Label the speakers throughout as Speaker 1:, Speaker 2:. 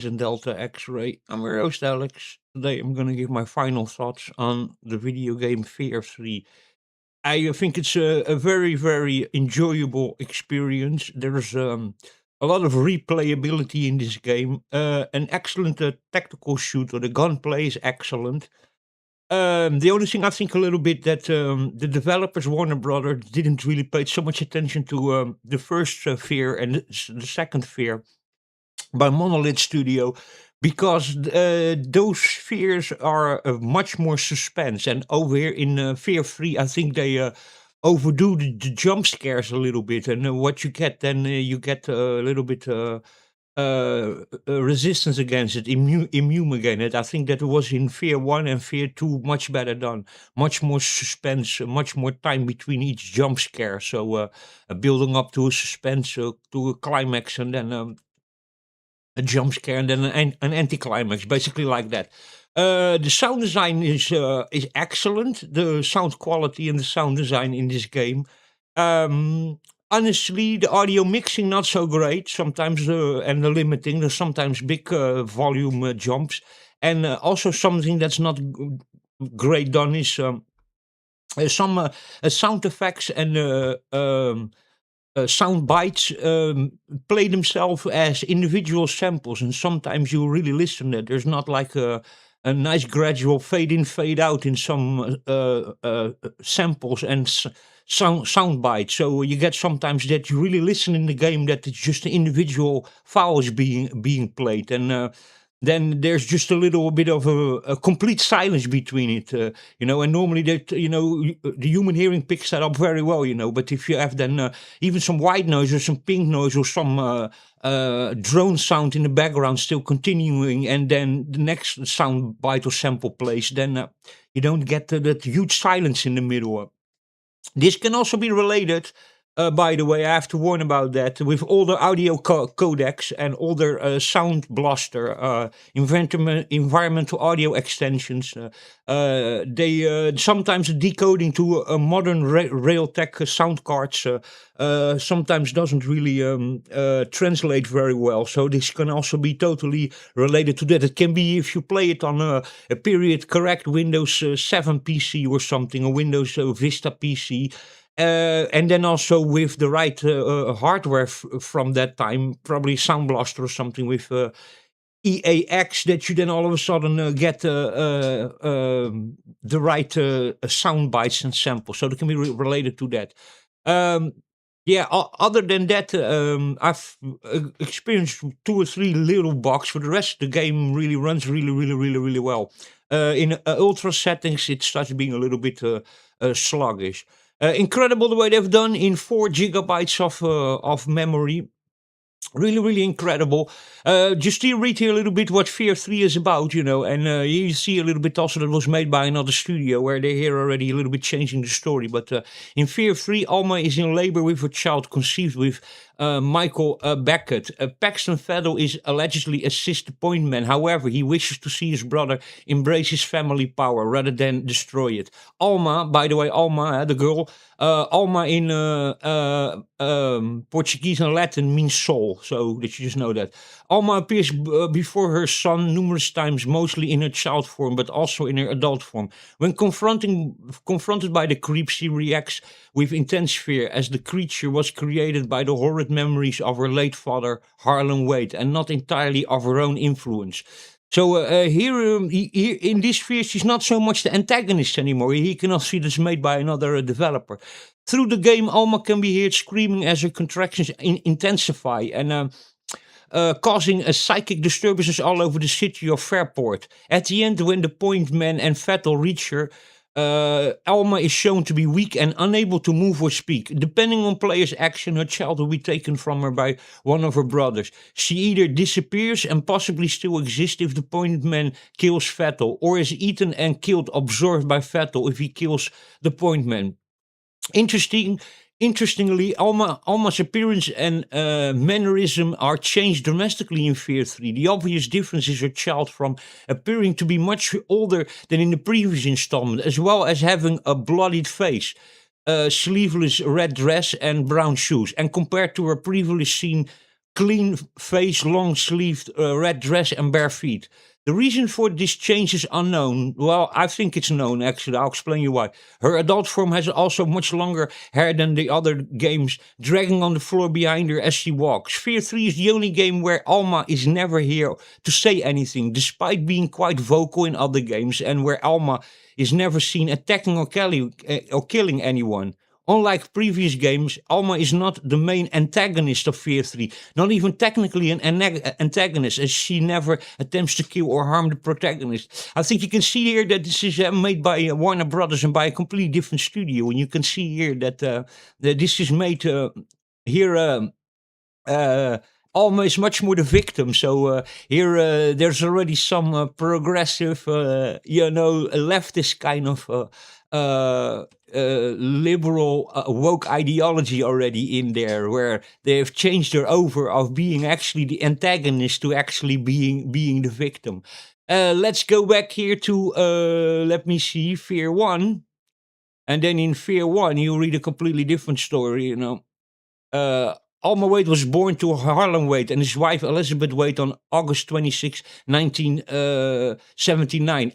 Speaker 1: and Delta X-Ray. I'm your host Alex. Today I'm gonna give my final thoughts on the video game Fear 3. I think it's a very, very enjoyable experience. There's a lot of replayability in this game. An excellent tactical shooter. The gunplay is excellent. The only thing I think a little bit that the developers Warner Brothers didn't really pay so much attention to the first Fear and the second Fear by Monolith Studio, because those fears are much more suspense. And over here in Fear 3, I think they overdo the jump scares a little bit. And what you get then, you get a little bit resistance against it, immune against it. I think that was in Fear 1 and Fear 2 much better done. Much more suspense, much more time between each jump scare. So building up to a suspense, to a climax, and then a jump scare and then an anticlimax, basically like that. The sound design is excellent. The sound quality and the sound design in this game. Honestly, the audio mixing not so great sometimes, and the limiting. There's sometimes big volume jumps, and also something that's not great done is some sound effects and sound bites play themselves as individual samples, and sometimes you really listen that there's not like a nice gradual fade in, fade out in some samples and sound bites. So you get sometimes that you really listen in the game that it's just the individual files being played, and then there's just a little bit of a complete silence between it, and normally that, the human hearing picks that up very well, but if you have then even some white noise or some pink noise or some drone sound in the background still continuing, and then the next sound bite or sample plays, then you don't get that huge silence in the middle. This can also be related, by the way, I have to warn about that, with older audio codecs and older Sound Blaster environmental audio extensions. They sometimes decoding to a modern Realtek sound cards sometimes doesn't really translate very well. So this can also be totally related to that. It can be if you play it on a period correct Windows 7 PC or something, a Windows Vista PC. And then also with the right hardware from that time, probably Sound Blaster or something with EAX, that you then all of a sudden get the right sound bites and samples. So they can be related to that. Yeah, other than that, I've experienced 2 or 3 little bugs. For the rest, the game really runs really well. In ultra settings, it starts being a little bit sluggish. Incredible the way they've done in 4 gigabytes of memory. Really incredible. Just to read here a little bit what Fear 3 is about, and you see a little bit also that was made by another studio where they're here already a little bit changing the story. But in Fear 3, Alma is in labor with a child conceived with Michael Beckett. Paxton Fettel is allegedly a disappointment. However, he wishes to see his brother embrace his family power rather than destroy it. Alma, by the way, Alma, the girl, Alma in Portuguese and Latin means soul, so that you just know that. Alma appears before her son numerous times, mostly in her child form, but also in her adult form. When confronted by the creep, she reacts with intense fear, as the creature was created by the horrid memories of her late father, Harlan Wade, and not entirely of her own influence. So here in this sphere, she's not so much the antagonist anymore. He cannot see this made by another developer. Through the game, Alma can be heard screaming as her contractions intensify and causing psychic disturbances all over the city of Fairport. At the end, when the Point Man and Vettel reach her, Alma is shown to be weak and unable to move or speak. Depending on player's action, her child will be taken from her by one of her brothers. She either disappears and possibly still exists if the Point Man kills Vettel, or is eaten and killed, absorbed by Vettel if he kills the Point Man. Interestingly, Alma's appearance and mannerism are changed dramatically in Fear 3. The obvious difference is her child from appearing to be much older than in the previous installment, as well as having a bloodied face, sleeveless red dress and brown shoes. And compared to her previously seen clean face, long sleeved red dress, and bare feet. The reason for this change is unknown. Well, I think it's known actually. I'll explain you why. Her adult form has also much longer hair than the other games, dragging on the floor behind her as she walks. Sphere 3 is the only game where Alma is never here to say anything, despite being quite vocal in other games, and where Alma is never seen attacking or killing anyone. Unlike previous games, Alma is not the main antagonist of Fear 3, not even technically an antagonist, as she never attempts to kill or harm the protagonist. I think you can see here that this is made by Warner Brothers and by a completely different studio, and you can see here that this is made here. Alma is much more the victim. So here there's already some progressive, leftist kind of liberal woke ideology already in there, where they've changed her over of being actually the antagonist to actually being the victim. Let's go back here to let me see, Fear 1. And then in Fear 1 you read a completely different story. Alma Wade was born to Harlan Wade and his wife Elizabeth Wade on August 26, 1979.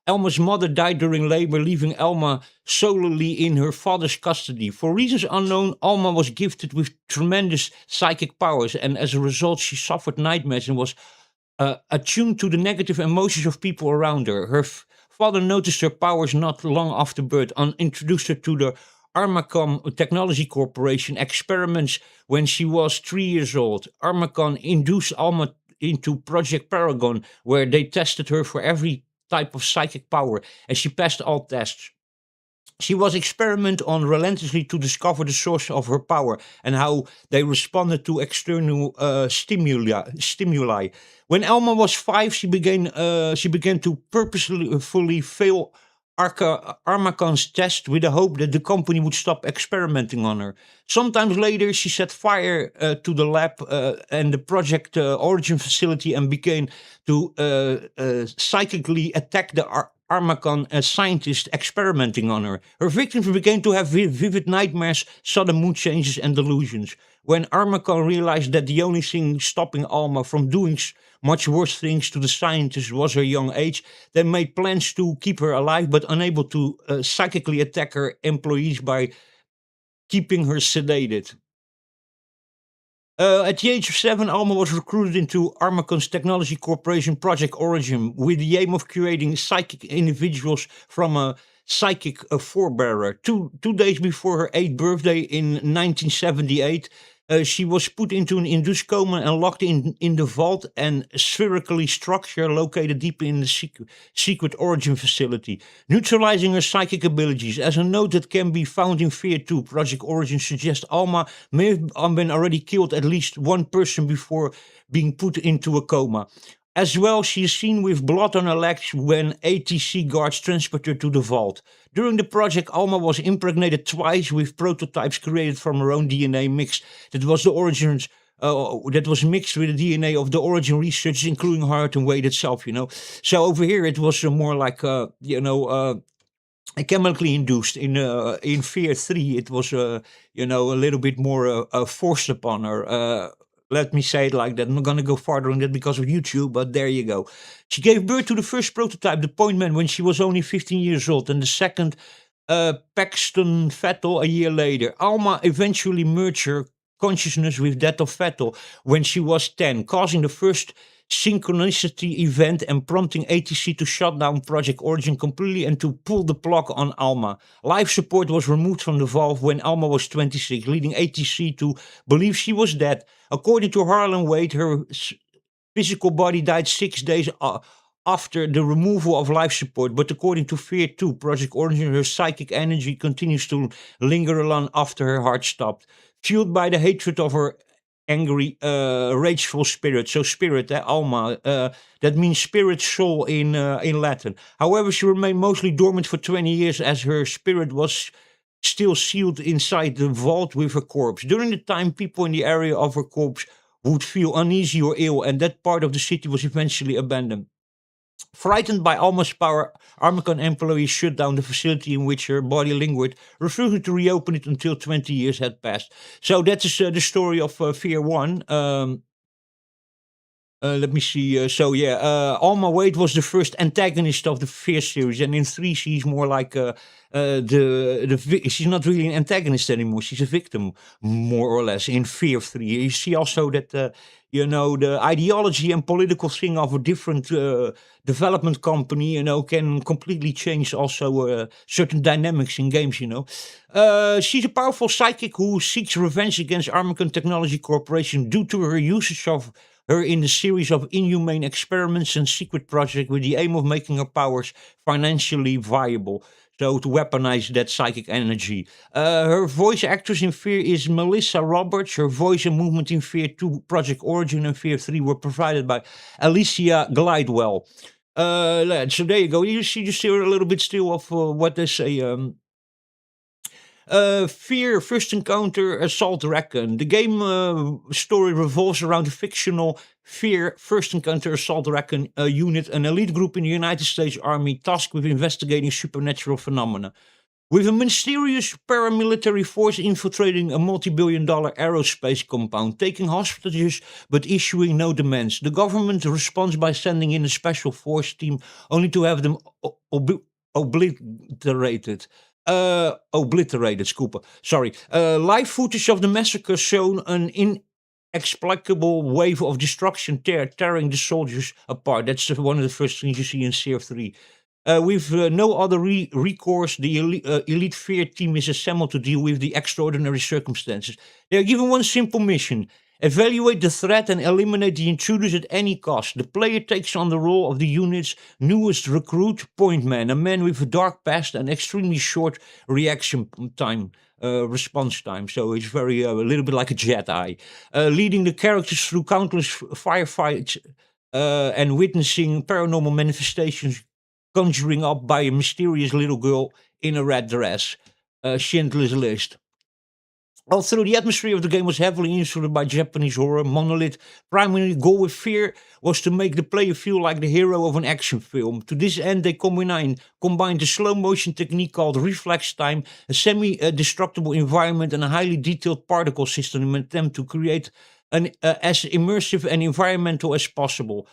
Speaker 1: Alma's mother died during labor, leaving Alma solely in her father's custody. For reasons unknown, Alma was gifted with tremendous psychic powers, and as a result, she suffered nightmares and was attuned to the negative emotions of people around her. Her father noticed her powers not long after birth and introduced her to the Armacom Technology Corporation experiments when she was 3 years old. Armacom induced Alma into Project Paragon, where they tested her for every type of psychic power, and she passed all tests. She was experimented on relentlessly to discover the source of her power and how they responded to external stimuli. When Alma was 5, she began to purposefully fail Armacon's test with the hope that the company would stop experimenting on her. Sometimes later, she set fire to the lab and the Project Origin facility and began to psychically attack the Armacon scientists experimenting on her. Her victims began to have vivid nightmares, sudden mood changes, and delusions. When Armacon realized that the only thing stopping Alma from doing much worse things to the scientists was her young age, they made plans to keep her alive but unable to psychically attack her employees by keeping her sedated. At the age of 7, Alma was recruited into Armacon's Technology Corporation Project Origin with the aim of creating psychic individuals from a psychic forebearer. Two days before her 8th birthday in 1978, she was put into an induced coma and locked in the vault and spherically structure located deep in the secret Origin facility, neutralizing her psychic abilities. As a note that can be found in Fear 2, Project Origin suggests Alma may have been already killed at least one person before being put into a coma. As well, she is seen with blood on her legs when ATC guards transport her to the vault. During the project, Alma was impregnated twice with prototypes created from her own DNA mix. That was mixed with the DNA of the Origin researchers, including Hart and Wade itself. So over here it was more like chemically induced. In Fear 3, it was a little bit more forced upon her. Let me say it like that. I'm not going to go farther on that because of YouTube, but there you go. She gave birth to the first prototype, the Point Man, when she was only 15 years old, and the second, Paxton Vettel, a year later. Alma eventually merged her consciousness with that of Vettel when she was 10, causing the first synchronicity event and prompting ATC to shut down Project Origin completely and to pull the plug on Alma. Life support was removed from the valve when Alma was 26, leading ATC to believe she was dead. According to Harlan Wade, her physical body died 6 days after the removal of life support, but according to Fear 2, Project Origin, her psychic energy continues to linger along after her heart stopped, fueled by the hatred of her angry, rageful spirit. So spirit, Alma, that means spirit, soul in Latin. However, she remained mostly dormant for 20 years as her spirit was still sealed inside the vault with her corpse. During the time, people in the area of her corpse would feel uneasy or ill, and that part of the city was eventually abandoned. Frightened by almost power, Armacon employees shut down the facility in which her body lingered, refusing to reopen it until 20 years had passed. So that is the story of Fear 1. Let me see. So yeah, Alma Wade was the first antagonist of the Fear series, and in 3 she's more like she's not really an antagonist anymore. She's a victim, more or less, in Fear 3. You see also that the ideology and political thing of a different development company, can completely change also certain dynamics in games. She's a powerful psychic who seeks revenge against Armacon Technology Corporation due to her usage of her in a series of inhumane experiments and secret projects with the aim of making her powers financially viable. So to weaponize that psychic energy. Her voice actress in Fear is Melissa Roberts. Her voice and movement in Fear 2, Project Origin, and Fear 3 were provided by Alicia Glidewell. So there you go. You see just here a little bit still of what they say. Fear First Encounter Assault Raccoon. The game story revolves around the fictional Fear First Encounter Assault Raccoon unit, an elite group in the United States Army tasked with investigating supernatural phenomena. With a mysterious paramilitary force infiltrating a multi-billion-dollar aerospace compound, taking hostages but issuing no demands, the government responds by sending in a special force team only to have them obliterated. Scooper. Sorry. Live footage of the massacre shown an inexplicable wave of destruction tearing the soldiers apart. That's one of the first things you see in Fear 3. With no other recourse, the elite Fear team is assembled to deal with the extraordinary circumstances. They are given one simple mission: evaluate the threat and eliminate the intruders at any cost. The player takes on the role of the unit's newest recruit, Point Man, a man with a dark past and extremely short reaction time. Response time, so he's very a little bit like a Jedi, leading the characters through countless firefights and witnessing paranormal manifestations conjuring up by a mysterious little girl in a red dress. Schindler's List. Although the atmosphere of the game was heavily influenced by Japanese horror, Monolith's primary goal with Fear was to make the player feel like the hero of an action film. To this end, they combined the slow motion technique called reflex time, a semi-destructible environment, and a highly detailed particle system in an attempt to create an as immersive and environmental as possible.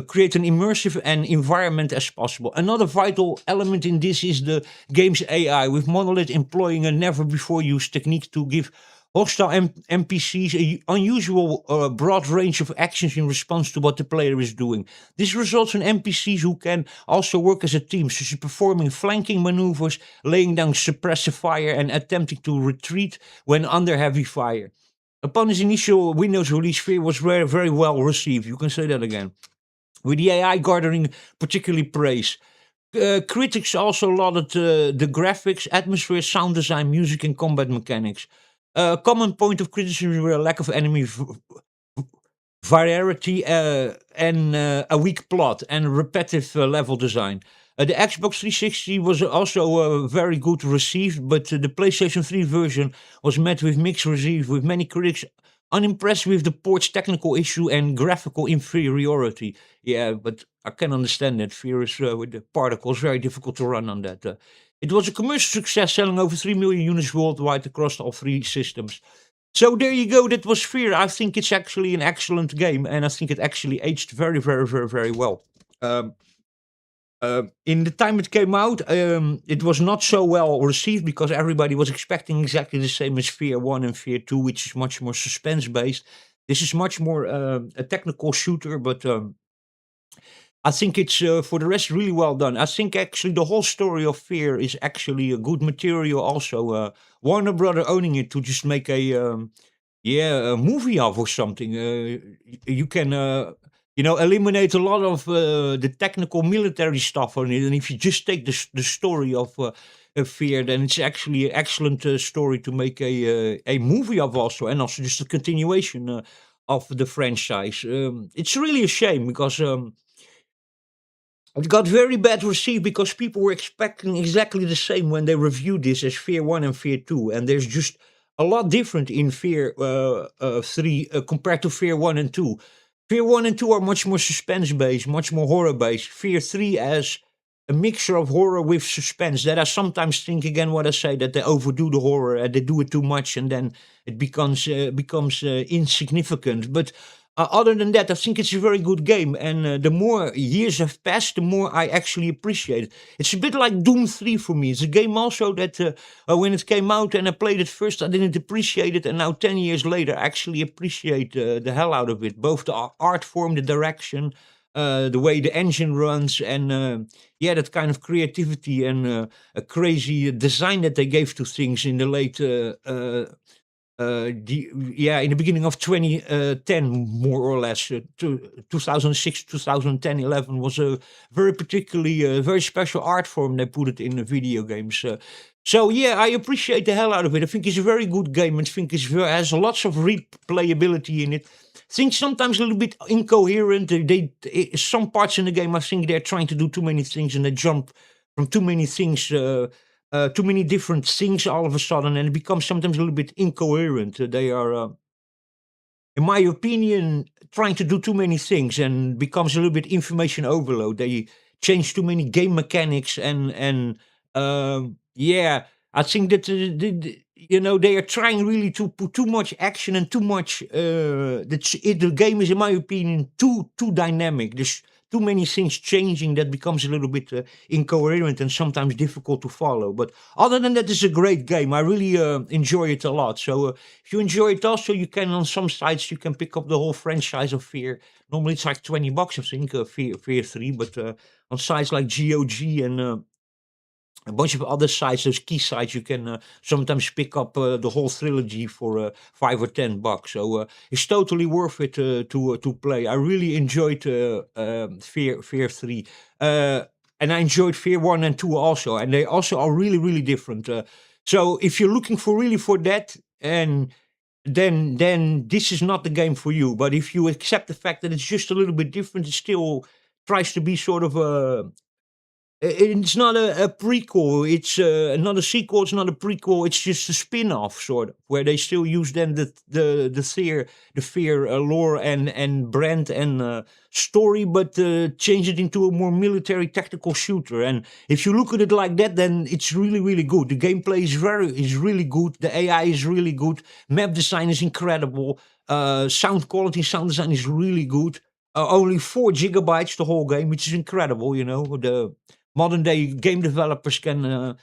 Speaker 1: Create an immersive and environment as possible. Another vital element in this is the game's AI, with Monolith employing a never-before-used technique to give hostile NPCs an unusual broad range of actions in response to what the player is doing. This results in NPCs who can also work as a team, such as performing flanking maneuvers, laying down suppressive fire, and attempting to retreat when under heavy fire. Upon its initial Windows release, Fear was very, very well received. You can say that again. With the AI garnering particularly praise. Critics also lauded the graphics, atmosphere, sound design, music, and combat mechanics. A common point of criticism were a lack of enemy variety and a weak plot and repetitive level design. The Xbox 360 was also very good received, but the PlayStation 3 version was met with mixed reviews, with many critics unimpressed with the port's technical issue and graphical inferiority. Yeah, but I can understand that. Fear is with the particles very difficult to run on that. It was a commercial success, selling over 3 million units worldwide across all 3 systems. So there you go. That was Fear. I think it's actually an excellent game, and I think it actually aged very, very, very, very well. In the time it came out, it was not so well received because everybody was expecting exactly the same as Fear 1 and Fear 2, which is much more suspense based. This is much more a technical shooter, but I think it's for the rest really well done. I think actually the whole story of Fear is actually a good material. Also, Warner Brother owning it to just make a movie of or something. You can eliminate a lot of the technical military stuff on it, and if you just take the story of Fear, then it's actually an excellent story to make a movie of also, and also just a continuation of the franchise. It's really a shame because. It got very bad received because people were expecting exactly the same when they reviewed this as Fear 1 and Fear 2. And there's just a lot different in Fear 3 compared to Fear 1 and 2. Fear 1 and 2 are much more suspense-based, much more horror-based. Fear 3 has a mixture of horror with suspense. That I sometimes think, again, what I say, that they overdo the horror, and they do it too much, and then it becomes insignificant. But other than that, I think it's a very good game. And the more years have passed, the more I actually appreciate it. It's a bit like Doom 3 for me. It's a game also that when it came out and I played it first, I didn't appreciate it. And now 10 years later, I actually appreciate the hell out of it. Both the art form, the direction, the way the engine runs, and yeah, that kind of creativity and a crazy design that they gave to things in the late yeah, in the beginning of 2010, more or less, 2006, 2010, 11 was a very particularly very special art form. They put it in the video games. So yeah, I appreciate the hell out of it. I think it's a very good game. I think has lots of replayability in it. Things sometimes a little bit incoherent. Some parts in the game, I think they're trying to do too many things and they jump from too many things. Too many different things all of a sudden, and it becomes sometimes a little bit incoherent. They are, in my opinion, trying to do too many things and becomes a little bit information overload. They change too many game mechanics and yeah, I think that they are trying really to put too much action and too much. The game is, in my opinion, too dynamic. There's too many things changing that becomes a little bit incoherent and sometimes difficult to follow. But other than that, it's a great game. I really enjoy it a lot. So if you enjoy it also, you can, on some sites, you can pick up the whole franchise of Fear. Normally it's like $20, I think, Fear 3. But on sites like GOG and a bunch of other sites, those key sites, you can sometimes pick up the whole trilogy for $5 or $10. So it's totally worth it to play. I really enjoyed Fear 3. And I enjoyed Fear 1 and 2 also. And they also are really, really different. So if you're looking for that, and then this is not the game for you. But if you accept the fact that it's just a little bit different, it still tries to be sort of a it's not a prequel. It's not a sequel. It's not a prequel. It's just a spin-off, sort of, where they still use then the fear lore and brand and story, but change it into a more military tactical shooter. And if you look at it like that, then it's really, really good. The gameplay is really good. The AI is really good. Map design is incredible. Sound quality, sound design is really good. Only 4 GB the whole game, which is incredible. The modern day game developers can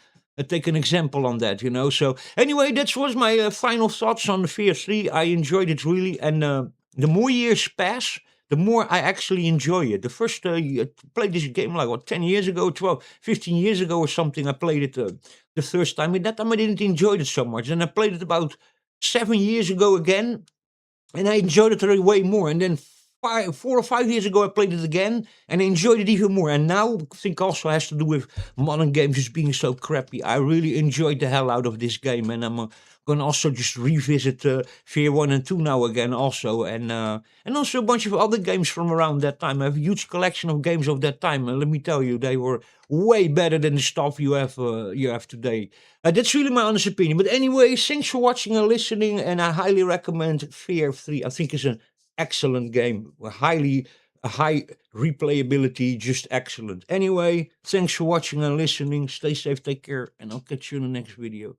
Speaker 1: take an example on that. So anyway, that was my final thoughts on the Fear 3. I enjoyed it really, and the more years pass, the more I actually enjoy it. The first played this game like 10 years ago, 12, 15 years ago or something. I played it the first time. At that time I didn't enjoy it so much, and I played it about 7 years ago again, and I enjoyed it way more. And then 4 or 5 years ago, I played it again, and I enjoyed it even more. And now, I think also has to do with modern games just being so crappy. I really enjoyed the hell out of this game, and I'm going to also just revisit Fear 1 and 2 now again also. And also a bunch of other games from around that time. I have a huge collection of games of that time, and let me tell you, they were way better than the stuff you have today. That's really my honest opinion. But anyway, thanks for watching and listening, and I highly recommend Fear 3. I think it's an excellent game. High replayability, just excellent. Anyway, thanks for watching and listening. Stay safe, take care, and I'll catch you in the next video.